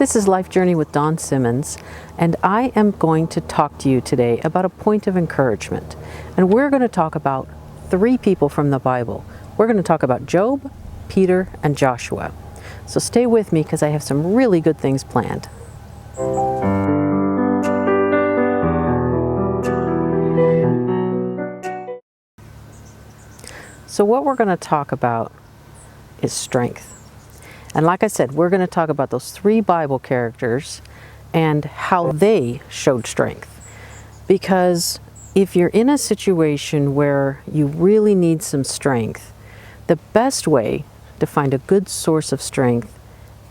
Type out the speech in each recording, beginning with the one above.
This is Life Journey with Dawn Simmons, and I am going to talk to you today about a point of encouragement. And we're going to talk about three people from the Bible. We're going to talk about Job, Peter, and Joshua. So stay with me because I have some really good things planned. So what we're going to talk about is strength. And like I said, we're going to talk about those three Bible characters and how they showed strength. Because if you're in a situation where you really need some strength, the best way to find a good source of strength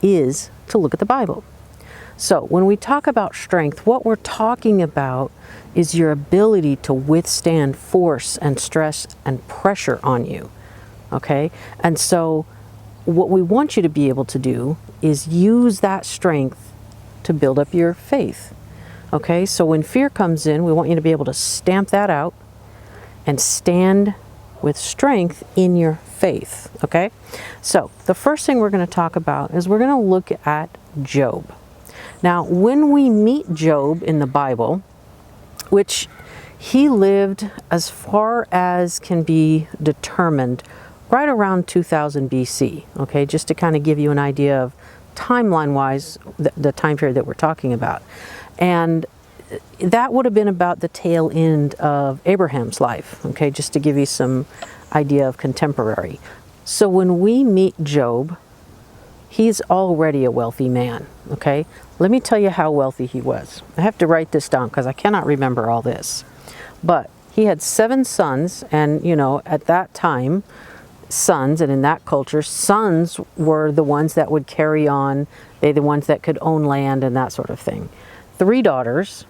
is to look at the Bible. So when we talk about strength, what we're talking about is your ability to withstand force and stress and pressure on you. Okay? And so what we want you to be able to do is use that strength to build up your faith. Okay, so when fear comes in, we want you to be able to stamp that out and stand with strength in your faith. Okay, so the first thing we're going to talk about is we're going to look at Job. Now, when we meet Job in the Bible, which he lived as far as can be determined right around 2000 BC, okay, just to kind of give you an idea of timeline-wise, the time period that we're talking about. And that would have been about the tail end of Abraham's life, okay, just to give you some idea of contemporary. So when we meet Job, he's already a wealthy man, okay? Let me tell you how wealthy he was. I have to write this down because I cannot remember all this. But he had 7 sons, and, you know, at that time, sons, and in that culture, sons were the ones that would carry on. They're the ones that could own land and that sort of thing. 3 daughters.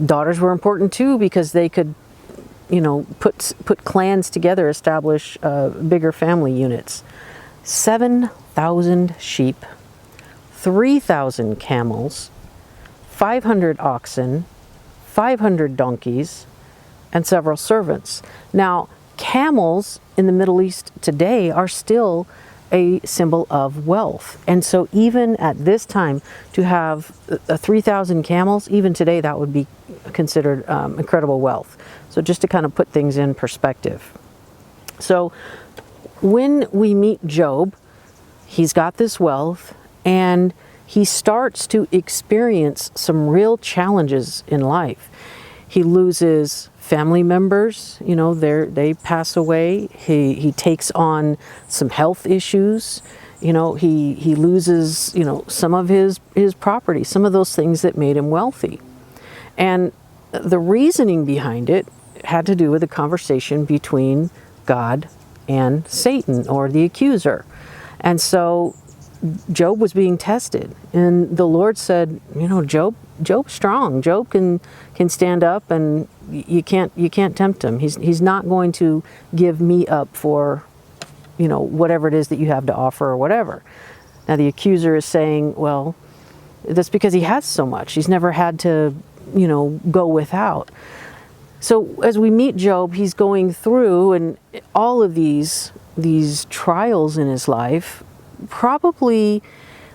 Daughters were important too because they could, you know, put clans together, establish bigger family units. 7,000 sheep, 3,000 camels, 500 oxen, 500 donkeys, and several servants. Now, camels in the Middle East today are still a symbol of wealth. And so even at this time, to have 3,000 camels, even today that would be considered incredible wealth. So just to kind of put things in perspective. So when we meet Job, he's got this wealth and he starts to experience some real challenges in life. He loses family members, you know, they pass away. He takes on some health issues. You know, he loses, you know, some of his property, some of those things that made him wealthy. And the reasoning behind it had to do with a conversation between God and Satan, or the accuser. And so Job was being tested, and the Lord said, you know, Job's strong. Job can stand up, and you can't tempt him. He's not going to give me up for, you know, whatever it is that you have to offer or whatever. Now the accuser is saying, well, that's because he has so much. He's never had to, you know, go without. So as we meet Job, he's going through, and all of these trials in his life, probably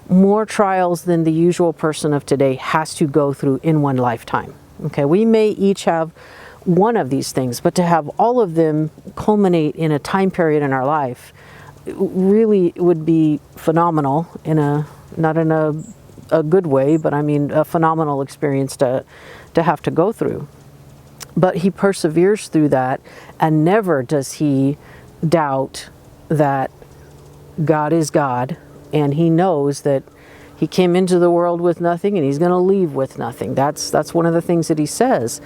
more trials than the usual person of today has to go through in one lifetime. Okay, we may each have one of these things, but to have all of them culminate in a time period in our life really would be phenomenal, not in a good way, but I mean a phenomenal experience to have to go through. But he perseveres through that, and never does he doubt that God is God, and he knows that he came into the world with nothing and he's going to leave with nothing. That's one of the things that he says.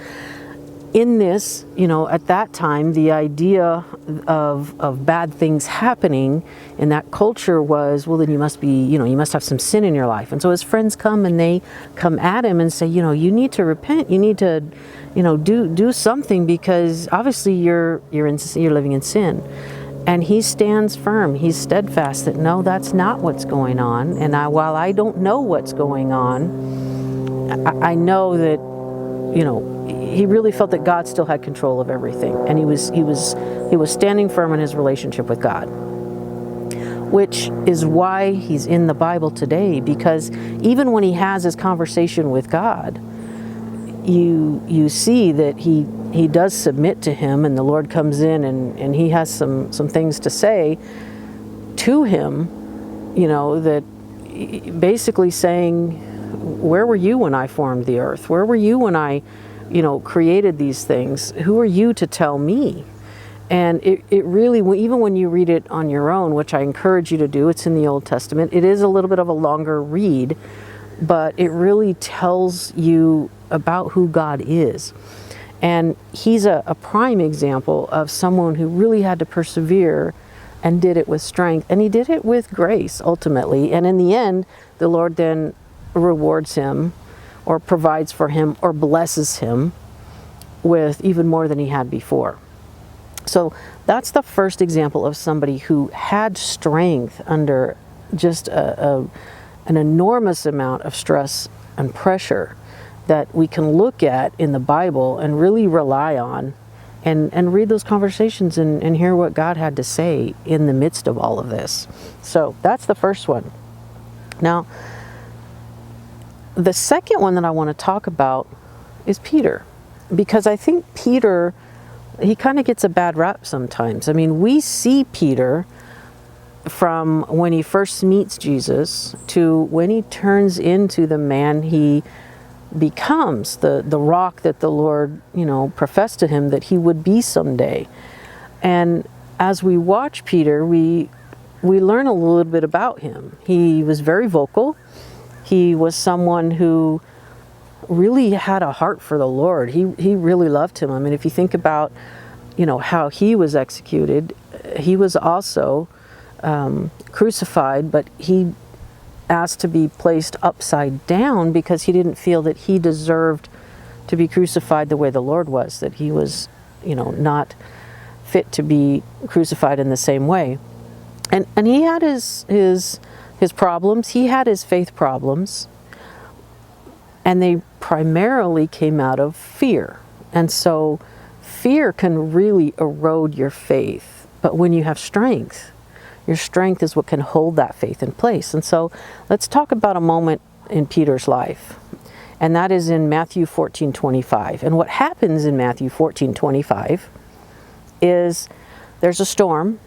In this, you know, at that time, the idea of bad things happening in that culture was, well, then you must be, you know, you must have some sin in your life. And so his friends come and they come at him and say, you know, you need to repent. You need to, you know, do something, because obviously you're living in sin. And he stands firm. He's steadfast that no, that's not what's going on. And while I don't know what's going on, I know that, you know, he really felt that God still had control of everything, and he was standing firm in his relationship with God. which is why he's in the Bible today, because even when he has his conversation with God, you see that he does submit to him, and the Lord comes in and he has some things to say to him, that basically saying, where were you when I formed the earth? Where were you when I, created these things? Who are you to tell me? And it really, even when you read it on your own, which I encourage you to do, it's in the Old Testament, it is a little bit of a longer read, but it really tells you about who God is. And he's a prime example of someone who really had to persevere and did it with strength. And he did it with grace, ultimately. And in the end, the Lord then rewards him or provides for him or blesses him with even more than he had before. So that's the first example of somebody who had strength under just an enormous amount of stress and pressure that we can look at in the Bible and really rely on and read those conversations and hear what God had to say in the midst of all of this. So that's the first one. Now, the second one that I want to talk about is Peter, because I think Peter, he kind of gets a bad rap sometimes. I mean, we see Peter from when he first meets Jesus to when he turns into the man he becomes, the rock that the Lord, professed to him that he would be someday. And as we watch Peter, we learn a little bit about him. He was very vocal. He was someone who really had a heart for the Lord. He really loved him. I mean, if you think about, how he was executed, he was also crucified, but he asked to be placed upside down because he didn't feel that he deserved to be crucified the way the Lord was, that he was, not fit to be crucified in the same way. And he had his problems. He had his faith problems. And they primarily came out of fear. And so fear can really erode your faith. But when you have strength, your strength is what can hold that faith in place. And so let's talk about a moment in Peter's life. And that is in Matthew 14:25. And what happens in Matthew 14:25 is there's a storm,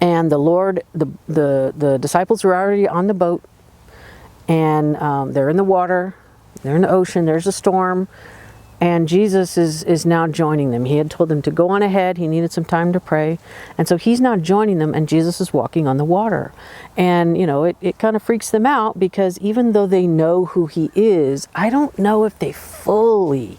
and the Lord, the disciples are already on the boat, and they're in the water, they're in the ocean, there's a storm, and Jesus is now joining them. He had told them to go on ahead. He needed some time to pray. And so he's now joining them, and Jesus is walking on the water. And, it kind of freaks them out, because even though they know who he is, I don't know if they fully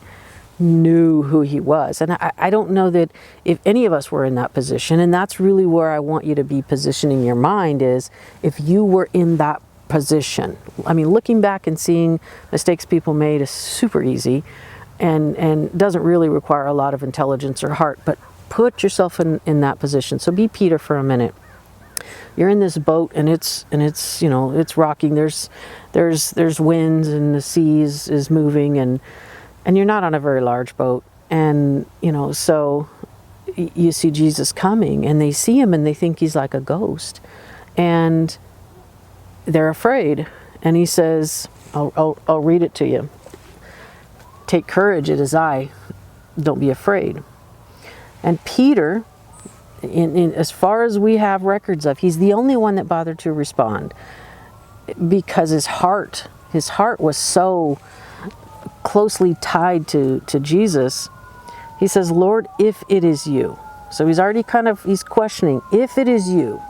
knew who he was. And I don't know that if any of us were in that position. And that's really where I want you to be positioning your mind, is if you were in that position. I mean, looking back and seeing mistakes people made is super easy. And doesn't really require a lot of intelligence or heart, but put yourself in that position. So be Peter for a minute. You're in this boat, and it's it's rocking. There's winds, and the sea is moving, and you're not on a very large boat. And so you see Jesus coming, and they see him, and they think he's like a ghost, and they're afraid. And he says, I'll read it to you. Take courage, it is I. Don't be afraid. And Peter, in as far as we have records of, he's the only one that bothered to respond, because his heart was so closely tied to Jesus. He says, Lord, if it is you. So he's already he's questioning, if it is you,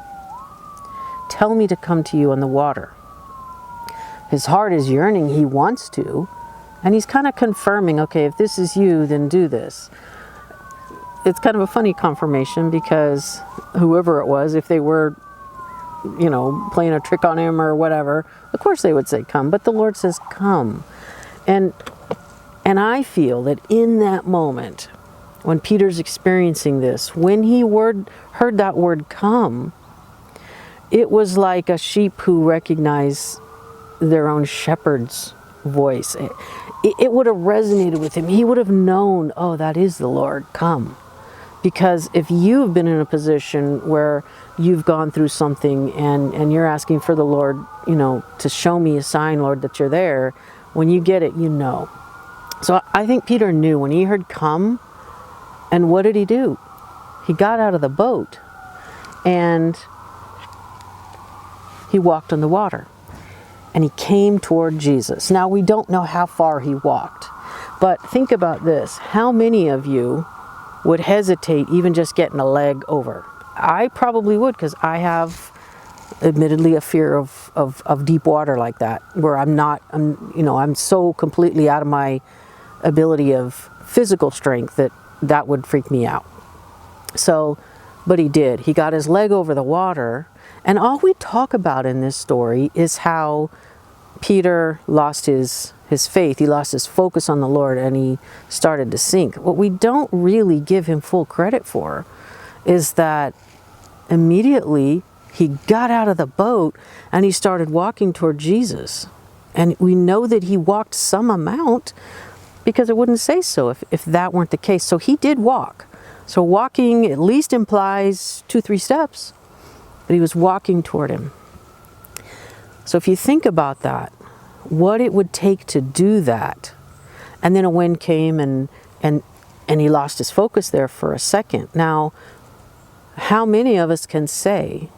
tell me to come to you on the water. His heart is yearning. He wants to. And he's kind of confirming, okay, if this is you, then do this. It's kind of a funny confirmation, because whoever it was, if they were, playing a trick on him or whatever, of course they would say come. But the Lord says, come. And I feel that in that moment, when Peter's experiencing this, when he heard that word come, it was like a sheep who recognize their own shepherd's voice. It would have resonated with him. He would have known, oh, that is the Lord, come. Because if you've been in a position where you've gone through something and you're asking for the Lord, to show me a sign, Lord, that you're there, when you get it, you know. So I think Peter knew when he heard come, and what did he do? He got out of the boat and he walked on the water and he came toward Jesus. Now, we don't know how far he walked, but think about this. How many of you would hesitate even just getting a leg over? I probably would, because I have admittedly a fear of deep water like that, where I'm so completely out of my ability of physical strength that would freak me out. So, but he did. He got his leg over the water, and all we talk about in this story is how Peter lost his faith. He lost his focus on the Lord, and he started to sink. What we don't really give him full credit for is that immediately he got out of the boat and he started walking toward Jesus. And we know that he walked some amount, because it wouldn't say so if that weren't the case. So he did walk. So walking at least implies 2-3 steps, but he was walking toward him. So if you think about that, what it would take to do that, and then a wind came and he lost his focus there for a second. Now, how many of us can say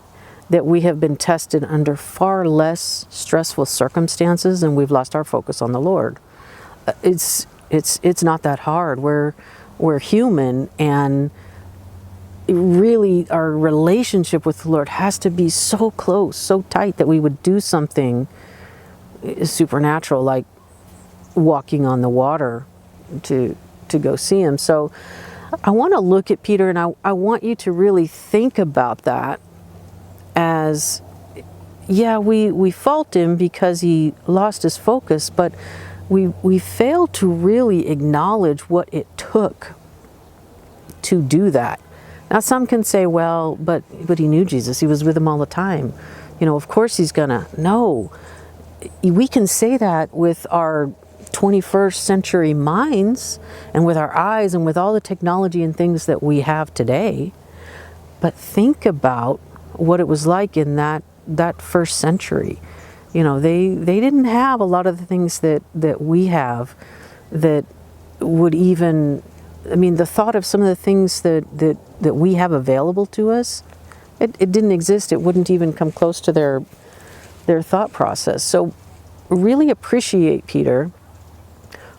that we have been tested under far less stressful circumstances and we've lost our focus on the Lord? It's not that hard. We're human, and really our relationship with the Lord has to be so close, so tight, that we would do something supernatural like walking on the water to go see him. So I want to look at Peter, and I want you to really think about that as, yeah, we fault him because he lost his focus, but we fail to really acknowledge what it took to do that. Now, some can say, well, but he knew Jesus. He was with him all the time. Of course he's gonna. No. We can say that with our 21st century minds and with our eyes and with all the technology and things that we have today. But think about what it was like in that first century. They didn't have a lot of the things that we have that would even, the thought of some of the things that we have available to us, it didn't exist. It wouldn't even come close to their thought process. So really appreciate Peter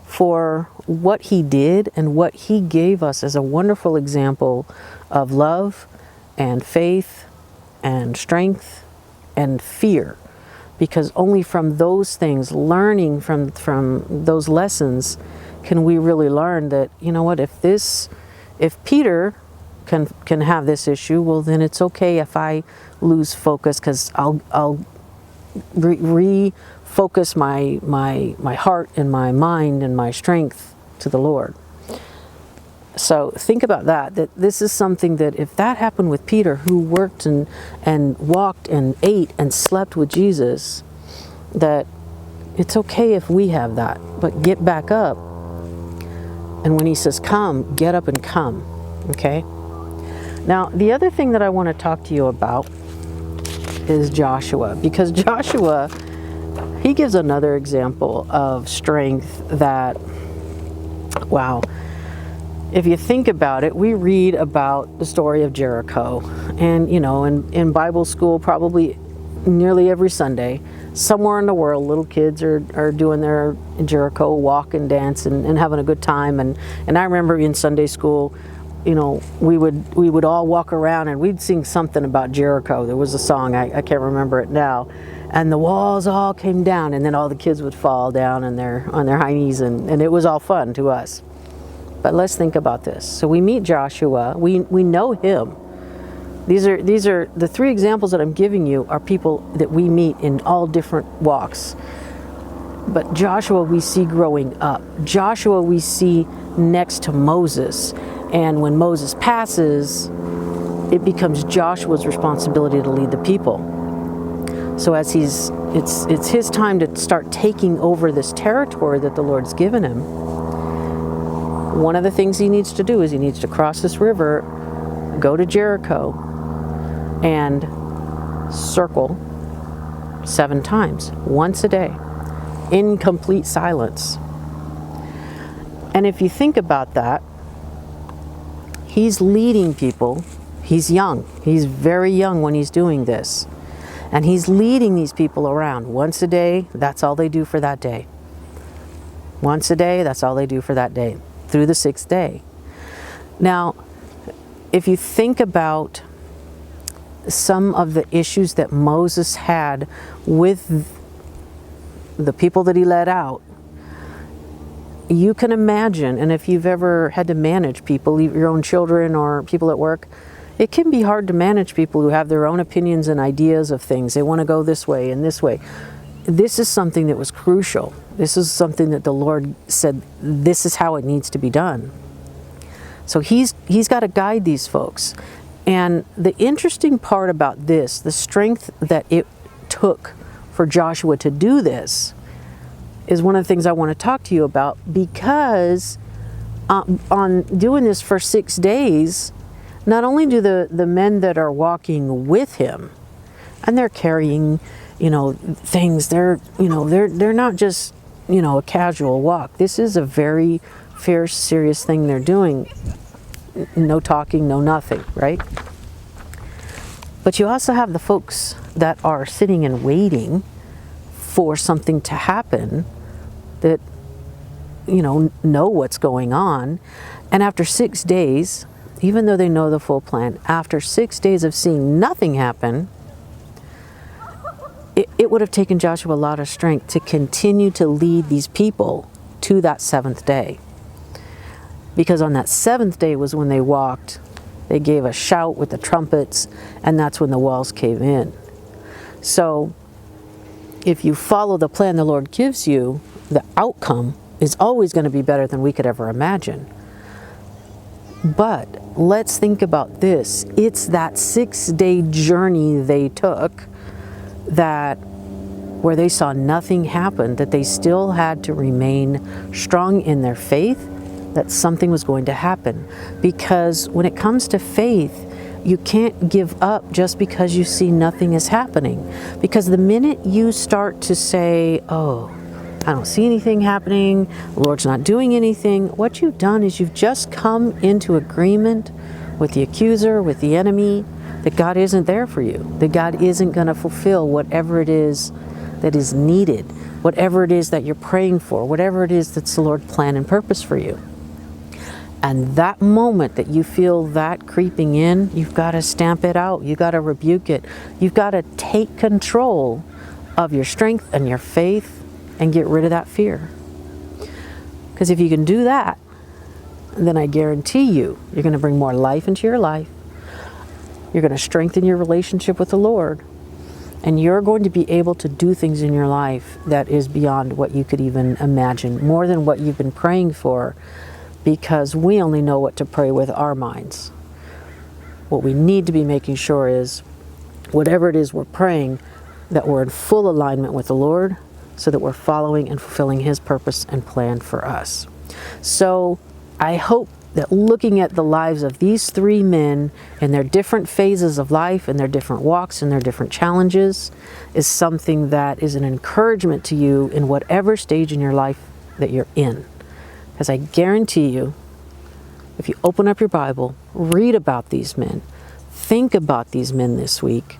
for what he did and what he gave us as a wonderful example of love and faith and strength and fear. Because only from those things, learning from those lessons, can we really learn that, if Peter can have this issue, well, then it's okay if I lose focus, because I'll refocus my heart and my mind and my strength to the Lord. So think about that this is something that if that happened with Peter, who worked and walked and ate and slept with Jesus, that it's okay if we have that, but get back up. And when he says come, get up and come, okay? Now, the other thing that I want to talk to you about is Joshua, because Joshua, he gives another example of strength that, wow. If you think about it, we read about the story of Jericho, and in Bible school, probably nearly every Sunday, somewhere in the world, little kids are doing their Jericho walk and dance and having a good time. And I remember in Sunday school, we would all walk around and we'd sing something about Jericho. There was a song, I can't remember it now, and the walls all came down, and then all the kids would fall down on their high knees, and it was all fun to us. But let's think about this. So we meet Joshua. We know him. These are the three examples that I'm giving you are people that we meet in all different walks. But Joshua we see growing up. Joshua we see next to Moses. And when Moses passes, it becomes Joshua's responsibility to lead the people. So as it's his time to start taking over this territory that the Lord's given him. one of the things he needs to do is he needs to cross this river, go to Jericho, and circle 7 times, once a day, in complete silence. And if you think about that, he's leading people. He's young. He's very young when he's doing this. And he's leading these people around. Once a day, that's all they do for that day. Once a day, that's all they do for that day, through the 6th day. Now, if you think about some of the issues that Moses had with the people that he led out, you can imagine, and if you've ever had to manage people, your own children or people at work, it can be hard to manage people who have their own opinions and ideas of things. They want to go this way and this way. This is something that was crucial. This is something that the Lord said, this is how it needs to be done. So he's got to guide these folks. And the interesting part about this, the strength that it took for Joshua to do this, is one of the things I want to talk to you about, because on doing this for 6 days, not only do the men that are walking with him, and they're carrying, things, they're not just, a casual walk. This is a very fierce, serious thing they're doing. No talking, no nothing, right? But you also have the folks that are sitting and waiting for something to happen, that know what's going on. And after 6 days, even though they know the full plan, after 6 days of seeing nothing happen, it would have taken Joshua a lot of strength to continue to lead these people to that 7th day. Because on that 7th day was when they walked, they gave a shout with the trumpets, and that's when the walls cave in. So if you follow the plan the Lord gives you, the outcome is always going to be better than we could ever imagine. But let's think about this. It's that 6-day journey they took, that where they saw nothing happen, that they still had to remain strong in their faith, that something was going to happen. Because when it comes to faith, you can't give up just because you see nothing is happening. Because the minute you start to say, oh, I don't see anything happening, the Lord's not doing anything, what you've done is you've just come into agreement with the accuser, with the enemy, that God isn't there for you, that God isn't going to fulfill whatever it is that is needed, whatever it is that you're praying for, whatever it is that's the Lord's plan and purpose for you. And that moment that you feel that creeping in, you've got to stamp it out. You've got to rebuke it. You've got to take control of your strength and your faith and get rid of that fear. Because if you can do that, then I guarantee you're going to bring more life into your life. You're going to strengthen your relationship with the Lord. And you're going to be able to do things in your life that is beyond what you could even imagine, more than what you've been praying for. Because we only know what to pray with our minds. What we need to be making sure is, whatever it is we're praying, that we're in full alignment with the Lord, so that we're following and fulfilling His purpose and plan for us. So I hope that looking at the lives of these 3 men and their different phases of life and their different walks and their different challenges is something that is an encouragement to you in whatever stage in your life that you're in. Because I guarantee you, if you open up your Bible, read about these men, think about these men this week,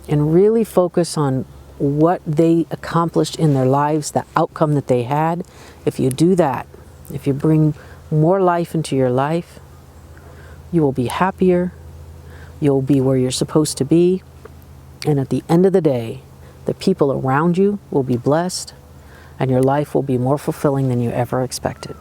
and really focus on what they accomplished in their lives, the outcome that they had. If you do that, if you bring more life into your life, you will be happier, you'll be where you're supposed to be, and at the end of the day, the people around you will be blessed, and your life will be more fulfilling than you ever expected.